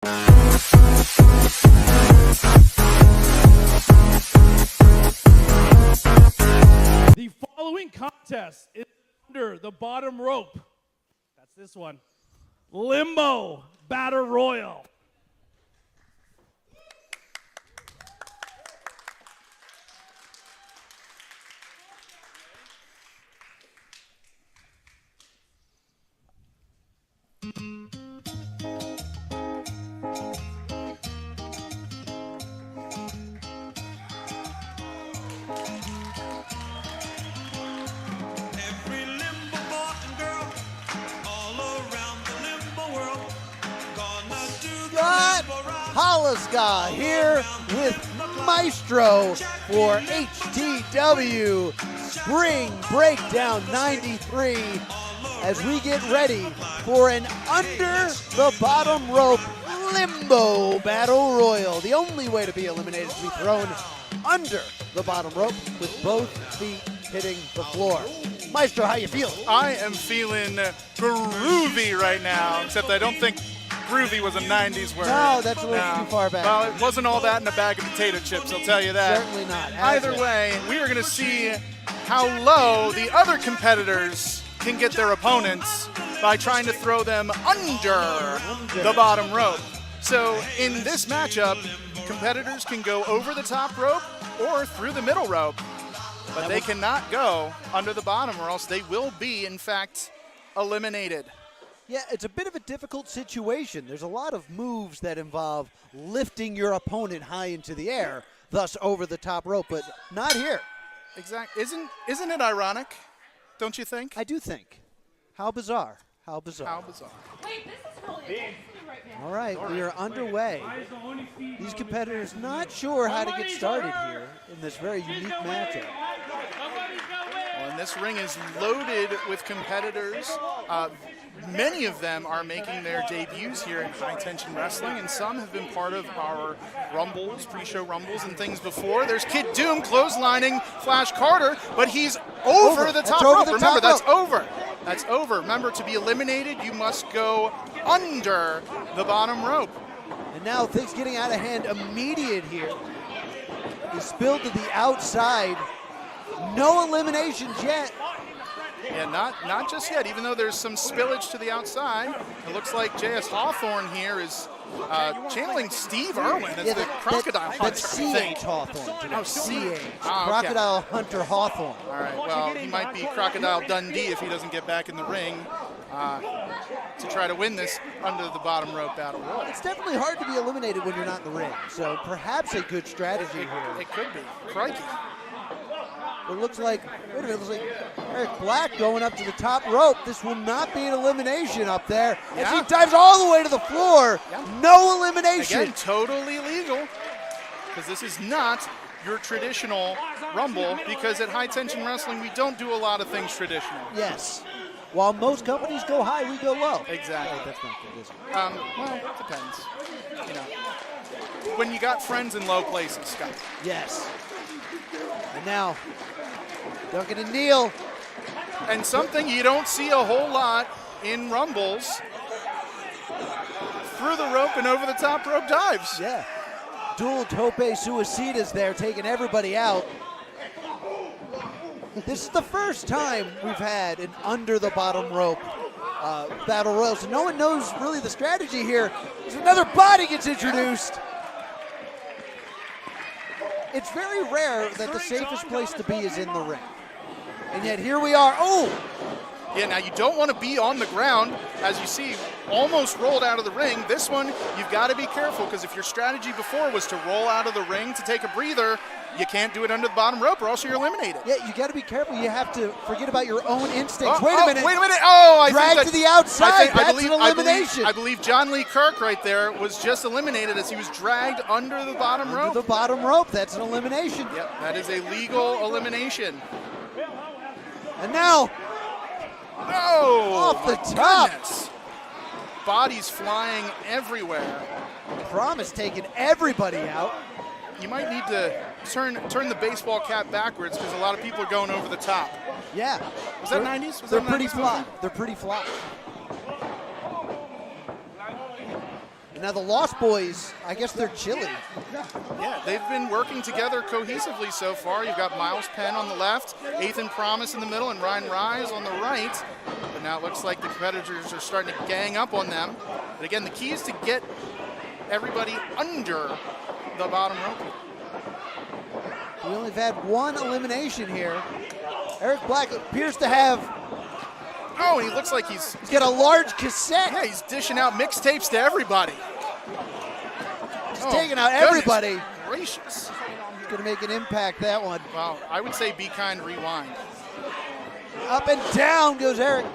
The following contest is under the bottom rope. That's this one. Limbo Battle Royal. Halaska here with Maestro for HTW Spring Breakdown 93 as we get ready for an under the bottom rope Limbo Battle Royal. The only way to be eliminated is to be thrown under the bottom rope with both feet hitting the floor. Maestro, how you feeling? I am feeling groovy right now, except I don't think groovy was a 90s word. No, that's a little too far back. Well, it wasn't all that in a bag of potato chips, I'll tell you that. Certainly not. Either way, we are going to see how low the other competitors can get their opponents by trying to throw them under the bottom rope. So in this matchup, competitors can go over the top rope or through the middle rope, but they cannot go under the bottom or else they will be, in fact, eliminated. Yeah, it's a bit of a difficult situation. There's a lot of moves that involve lifting your opponent high into the air, thus over the top rope, but not here. Exactly. Isn't it ironic, don't you think? I do think. How bizarre. How bizarre. How bizarre. Wait, this is really interesting right now. All right, we are underway. These competitors not sure how to get started here in this very unique matchup. Well, and this ring is loaded with competitors. Many of them are making their debuts here in High Tension Wrestling, and some have been part of our Rumbles, pre-show Rumbles and things before. There's Kid Doom clotheslining Flash Carter, but he's over the top rope. Remember, that's over. That's over. Remember, to be eliminated, you must go under the bottom rope. And now things getting out of hand immediate here. He spilled to the outside. No eliminations yet. Yeah, not just yet, even though there's some spillage to the outside. It looks like J.S. Hawthorne here is channeling Steve Irwin as the Crocodile Hunter, That's C.H. Hawthorne. Oh, C.H. Crocodile Hunter Hawthorne. All right, well, he might be Crocodile Dundee if he doesn't get back in the ring to try to win this under the bottom rope battle royal. It's definitely hard to be eliminated when you're not in the ring, so perhaps a good strategy here. It could be. Crikey. It looks like, wait a minute, it looks like Eric Black going up to the top rope. This will not be an elimination up there. Yeah. As he dives all the way to the floor. Yeah. No elimination. Again, totally legal, because this is not your traditional Rumble, because at High Tension Wrestling, we don't do a lot of things traditional. Yes. While most companies go high, we go low. Exactly. Oh, that's not good, is it? Well, it depends. You know, when you got friends in low places, Scott. Yes. And now, Duncan and Neil. And something you don't see a whole lot in Rumbles, through the rope and over the top rope dives. Yeah. Dual tope suicidas there, taking everybody out. This is the first time we've had an under the bottom rope battle royal, so no one knows really the strategy here. As another body gets introduced. It's very rare that the safest place to be is in the ring. And yet here we are. Oh! Yeah, now you don't want to be on the ground, as you see, almost rolled out of the ring. This one, you've got to be careful, because if your strategy before was to roll out of the ring to take a breather, you can't do it under the bottom rope or else you're eliminated. Yeah, you got to be careful. You have to forget about your own instincts. Wait a minute. Oh, I drag think to the outside. That's an elimination. I believe John Lee Kirk right there was just eliminated as he was dragged under the bottom rope. Under the bottom rope. That's an elimination. Yep, that is a legal elimination. And now, off the top. Goodness. Bodies flying everywhere. Promise taking everybody out. You might need to turn the baseball cap backwards, because a lot of people are going over the top. Yeah. Was that 90s? Was They're that pretty 90s flat. movie? They're pretty flat. Now the Lost Boys, I guess they're chilly. Yeah, they've been working together cohesively so far. You've got Miles Penn on the left, Ethan Promise in the middle, and Ryan Rise on the right. But now it looks like the competitors are starting to gang up on them. But again, the key is to get everybody under the bottom rope. We only have had one elimination here. Eric Black appears to have, Oh, and he looks like he's got a large cassette. yeah, he's dishing out mixtapes to everybody. He's taking out everybody. Gracious. He's going to make an impact, that one. Well, I would say be kind, rewind. Up and down goes Eric.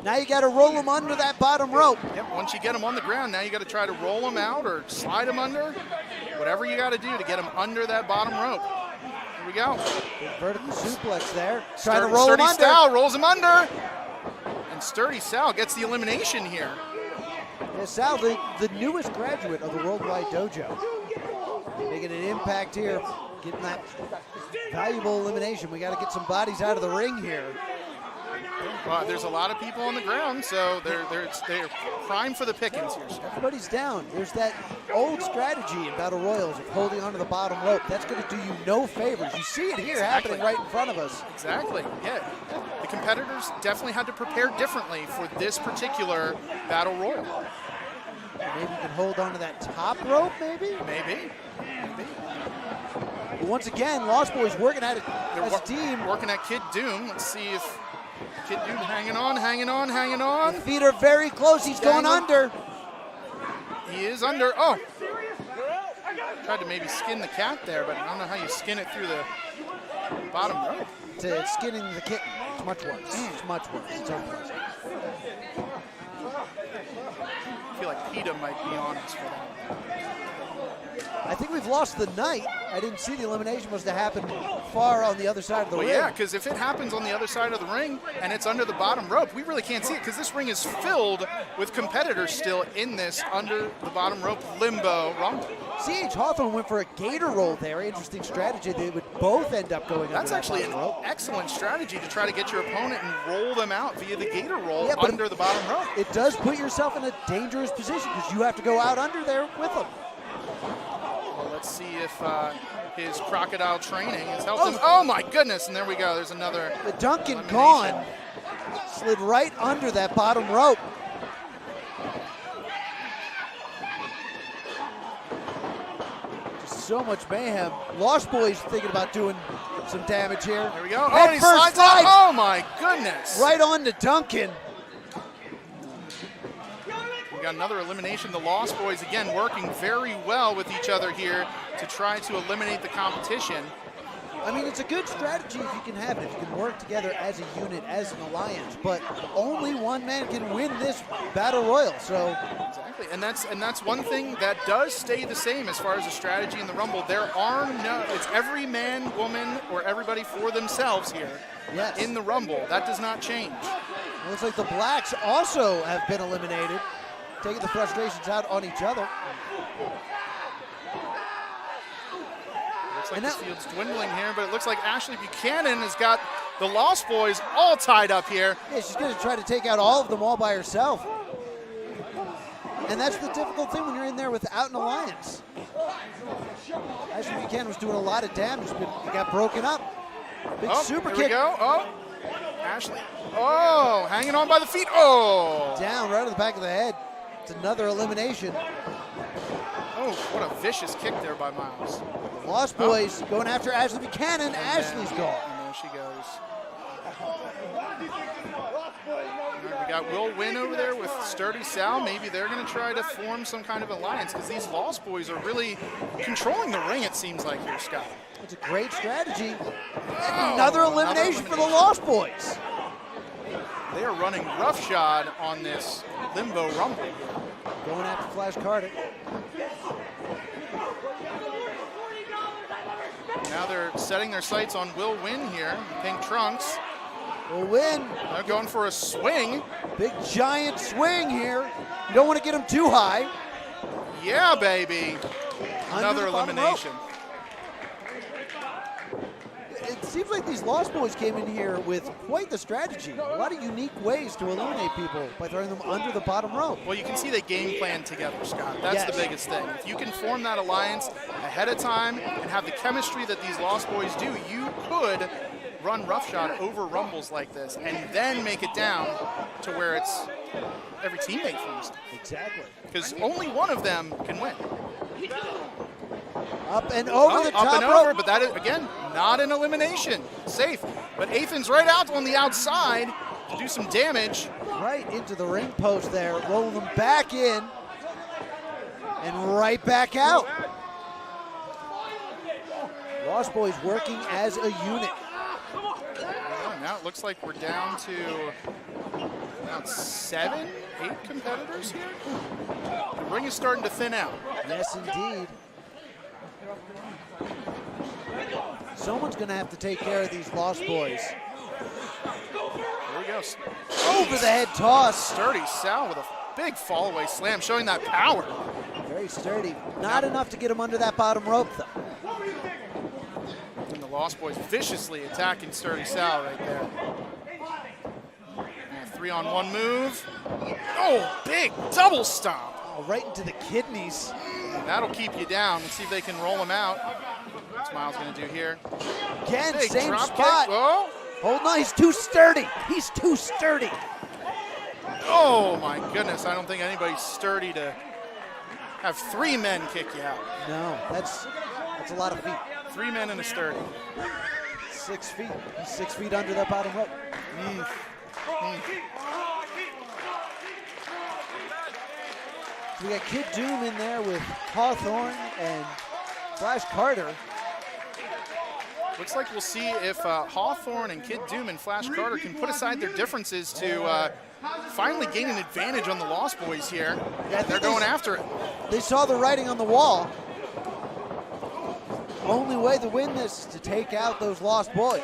Now you got to roll him under that bottom rope. Yep, once you get him on the ground, now you got to try to roll him out or slide him under. Whatever you got to do to get him under that bottom rope. Here we go. Big vertical suplex there. Trying to roll him Sturdy under. Sal rolls him under. And Sturdy Sal gets the elimination here. Yeah, Sal, the newest graduate of the Worldwide Dojo. Making an impact here, getting that valuable elimination. We got to get some bodies out of the ring here. Well, there's a lot of people on the ground, so they're prime for the pickings here. Everybody's down. There's that old strategy in Battle Royals of holding onto the bottom rope. That's going to do you no favors. You see it here happening right in front of us. Exactly, yeah. The competitors definitely had to prepare differently for this particular Battle Royal. Maybe you can hold onto that top rope, maybe? Maybe. But once again, Lost Boys working at it as a team. Working at Kid Doom. Let's see if Kid Doom hanging on. The feet are very close. He's going under. He is under. Oh! Tried to maybe skin the cat there, but I don't know how you skin it through the bottom rope. It's skinning the kitten. It's much worse. It's much worse. It's unpleasant. I feel like PETA might be on us for that. I think we've lost the night. I didn't see the elimination must have happened far on the other side of the ring. Yeah, because if it happens on the other side of the ring and it's under the bottom rope, we really can't see it because this ring is filled with competitors still in this under the bottom rope limbo rumble. C.H. Hawthorne went for a gator roll there. Interesting strategy. They would both end up going That's under actually that an bottom rope. excellent strategy to try to get your opponent and roll them out via the gator roll Yeah, but under the bottom rope. It does put yourself in a dangerous position because you have to go out under there with them. Well, let's see if his crocodile training has helped him. Oh my goodness, and there we go. There's another The Duncan elimination. gone. Slid right under that bottom rope. Just so much mayhem. Lost Boys thinking about doing some damage here. There we go. Oh, Head and he first slides out. slides Oh my goodness. right on to Duncan. We got another elimination. The Lost Boys, again, working very well with each other here to try to eliminate the competition. I mean, it's a good strategy if you can have it, if you can work together as a unit, as an alliance, but only one man can win this Battle Royal, so. Exactly, and that's one thing that does stay the same as far as the strategy in the Rumble. There are no, it's every man, woman, or everybody for themselves here Yes. in the Rumble. That does not change. It looks like the Blacks also have been eliminated, taking the frustrations out on each other. Looks like And this that- field's dwindling here, but it looks like Ashley Buchanan has got the Lost Boys all tied up here. Yeah, she's going to try to take out all of them all by herself. And that's the difficult thing when you're in there without an alliance. Ashley Buchanan was doing a lot of damage, but it got broken up. Big Oh, super here kick we go. Oh, Ashley. Oh, hanging on by the feet. Oh. down right on the back of the head. It's another elimination. Oh, what a vicious kick there by Miles. Lost Boys going after Ashley Buchanan. And Ashley's then- gone. And there she goes. All right, we got Will Wynn over there with Sturdy Sal. Maybe they're going to try to form some kind of alliance because these Lost Boys are really controlling the ring, it seems like here, Scott. It's a great strategy. Oh, Another elimination for the Lost Boys. They are running roughshod on this Limbo Rumble. Going after Flash Carter. Now they're setting their sights on Will Wynn here, pink trunks. Will win. They're going for a swing. Big giant swing here. You don't want to get him too high. Yeah, baby. Under Another the bottom elimination. it seems like these Lost Boys came in here with quite the strategy. A lot of unique ways to eliminate people by throwing them under the bottom rope. Well, you can see they game plan together, Scott. That's Yes. the biggest thing. If you can form that alliance ahead of time and have the chemistry that these Lost Boys do, you could run roughshod over rumbles like this and then make it down to where it's every teammate for themselves. Exactly. Because only one of them can win. Up and over the top up and rope. over, but that is, again, not an elimination. Safe. But Ethan's right out on the outside to do some damage. Right into the ring post there, rolling them back in and right back out. Lost Boys working as a unit. Now it looks like we're down to about 7, 8 competitors here. The ring is starting to thin out. Yes, indeed. Someone's going to have to take care of these Lost Boys. There we go. Over the head toss. Sturdy Sal with a big fall away slam, showing that power. Very sturdy. Not enough to get him under that bottom rope, though. And the Lost Boys viciously attacking Sturdy Sal right there. And a 3-on-1 move. Oh, big double stomp. Oh, right into the kidneys. And that'll keep you down. Let's see if they can roll him out. What's Miles going to do here? Again, Big same drop spot. kick. Oh. Hold on, he's too sturdy. He's too sturdy. Oh my goodness, I don't think anybody's sturdy to have 3 men kick you out. No, that's a lot of feet. 3 men and a sturdy. 6 feet. He's 6 feet under that bottom rope. So we got Kid Doom in there with Hawthorne and Flash Carter. Looks like we'll see if Hawthorne and Kid Doom and Flash Carter can put aside their differences to finally gain an advantage on the Lost Boys here. Yeah, They're going after it. They saw the writing on the wall. Only way to win this is to take out those Lost Boys.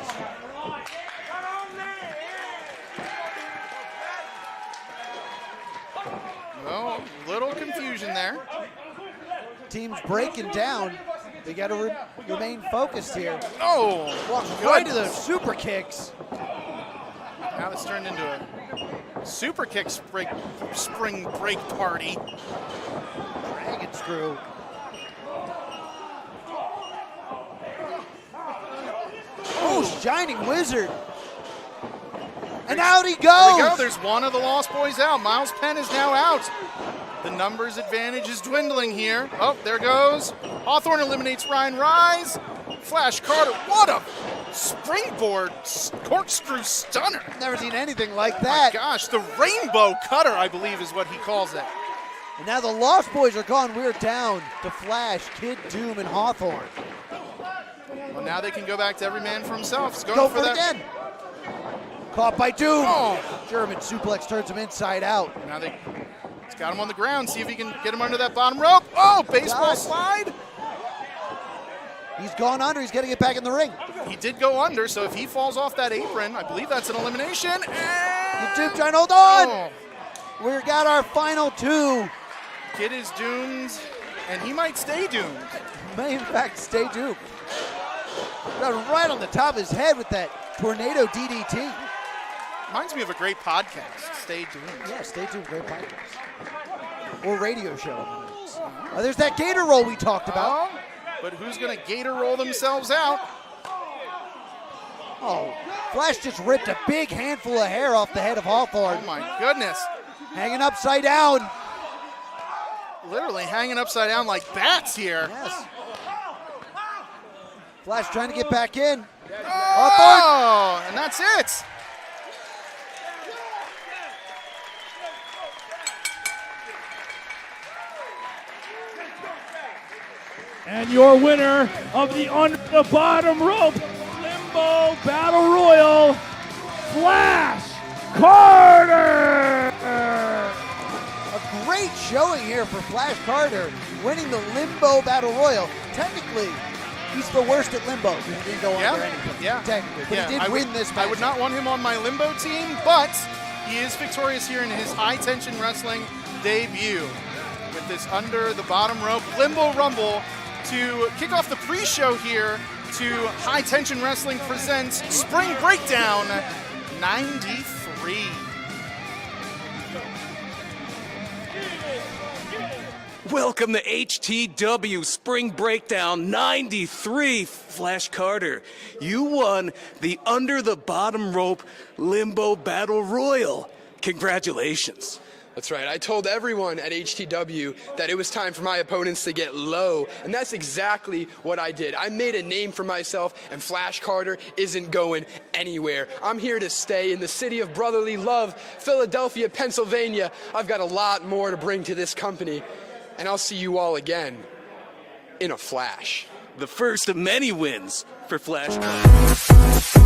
Well, little confusion there. Team's breaking down. They got to remain focused here. Oh, Walks right to those super kicks. now it's turned into a super kick spring break party. Dragon screw. Oh, Shining Wizard. And out he goes. There we go. There's one of the Lost Boys out. Miles Penn is now out. The numbers advantage is dwindling here. Oh, there goes. Hawthorne eliminates Ryan Rise. Flash Carter, what a springboard corkscrew stunner. Never seen anything like My that. gosh, the rainbow cutter, I believe is what he calls it. And now the Lost Boys are gone. We're down to Flash, Kid Doom, and Hawthorne. Well, now they can go back to every man for himself. He's going Go for for it that. again. Caught by Doom. Oh. German suplex turns him inside out. Now he's got him on the ground. See if he can get him under that bottom rope. Oh, baseball Does. slide. He's gone under. He's got to get back in the ring. He did go under, so if he falls off that apron, I believe that's an elimination. And Kid Doom trying to hold on. Oh, We've got our final 2. Kid is doomed, and he might stay doomed. May in fact stay doomed. Got right on the top of his head with that tornado DDT. Reminds me of a great podcast, Stay Doomed. Yeah, stay tuned. Great podcast. Or radio show. Oh, there's that gator roll we talked about. Oh, but who's going to gator roll themselves out? Oh, Flash just ripped a big handful of hair off the head of Hawthorne. Oh my goodness. Hanging upside down. Literally hanging upside down like bats here. Yes. Flash trying to get back in. Oh, and that's it. And your winner of the under the bottom rope Limbo Battle Royal, Flash Carter. A great showing here for Flash Carter, winning the Limbo Battle Royal. Technically, he's the worst at Limbo. He didn't go under anything. Yeah. Technically, but Yeah, he did win this match. I would not want him on my Limbo team, but he is victorious here in his high-tension wrestling debut with this under the bottom rope Limbo Rumble to kick off the pre-show here to High Tension Wrestling presents Spring Breakdown 93. Welcome to HTW Spring Breakdown 93. Flash Carter, you won the Under the Bottom Rope Limbo Battle Royal. Congratulations. That's right. I told everyone at HTW that it was time for my opponents to get low, and that's exactly what I did. I made a name for myself, and Flash Carter isn't going anywhere. I'm here to stay in the city of brotherly love, Philadelphia, Pennsylvania. I've got a lot more to bring to this company, and I'll see you all again in a flash. The first of many wins for Flash Carter.